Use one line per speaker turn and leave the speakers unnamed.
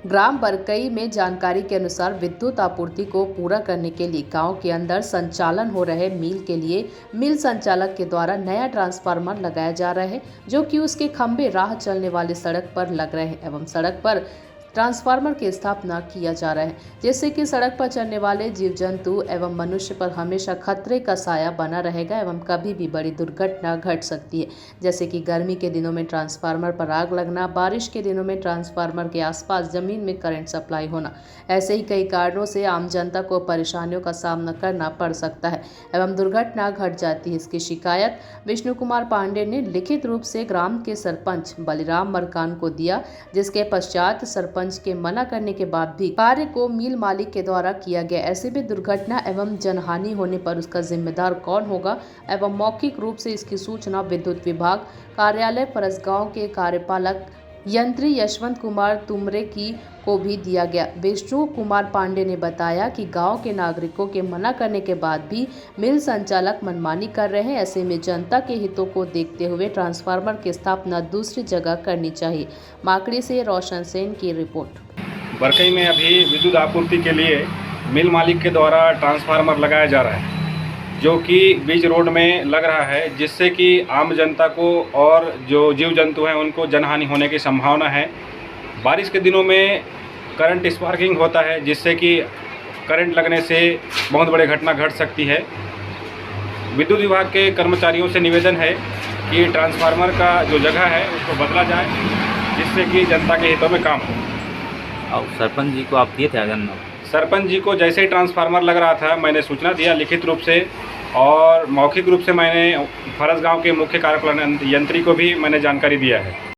ग्राम बरकई में जानकारी के अनुसार विद्युत आपूर्ति को पूरा करने के लिए गांव के अंदर संचालन हो रहे मिल के लिए मिल संचालक के द्वारा नया ट्रांसफार्मर लगाया जा रहा है, जो कि उसके खंभे राह चलने वाली सड़क पर लग रहे हैं एवं सड़क पर ट्रांसफार्मर की स्थापना किया जा रहा है, जिससे कि सड़क पर चलने वाले जीव जंतु एवं मनुष्य पर हमेशा खतरे का साया बना रहेगा एवं कभी भी बड़ी दुर्घटना घट सकती है, जैसे कि गर्मी के दिनों में ट्रांसफार्मर पर आग लगना, बारिश के दिनों में ट्रांसफार्मर के आसपास जमीन में करंट सप्लाई होना। ऐसे ही कई कारणों से आम जनता को परेशानियों का सामना करना पड़ सकता है एवं दुर्घटना घट जाती है। इसकी शिकायत विष्णु कुमार पांडे ने लिखित रूप से ग्राम के सरपंच बलिराम मरकान को दिया, जिसके पश्चात सरपंच के मना करने के बाद भी कार्य को मिल मालिक के द्वारा किया गया। ऐसे भी दुर्घटना एवं जनहानि होने पर उसका जिम्मेदार कौन होगा एवं मौखिक रूप से इसकी सूचना विद्युत विभाग कार्यालय फरसगांव के कार्यपालक यंत्री यशवंत कुमार तुमरे की को भी दिया गया। विष्णु कुमार पांडे ने बताया कि गांव के नागरिकों के मना करने के बाद भी मिल संचालक मनमानी कर रहे हैं। ऐसे में जनता के हितों को देखते हुए ट्रांसफार्मर की स्थापना दूसरी जगह करनी चाहिए। माकड़ी से रोशन सेन की रिपोर्ट।
बरकई में अभी विद्युत आपूर्ति के लिए मिल मालिक के द्वारा ट्रांसफार्मर लगाया जा रहा है, जो कि बीच रोड में लग रहा है, जिससे कि आम जनता को और जो जीव जंतु हैं उनको जनहानि होने की संभावना है। बारिश के दिनों में करंट स्पार्किंग होता है, जिससे कि करंट लगने से बहुत बड़ी घटना घट सकती है। विद्युत विभाग के कर्मचारियों से निवेदन है कि ट्रांसफार्मर का जो जगह है उसको बदला जाए, जिससे कि जनता के हितों में काम हो।
और सरपंच जी को आप दिए थे जानना?
सरपंच जी को जैसे ही ट्रांसफार्मर लग रहा था मैंने सूचना दिया लिखित रूप से, और मौखिक रूप से मैंने फरसगांव के मुख्य कार्यपालन यंत्री को भी मैंने जानकारी दिया है।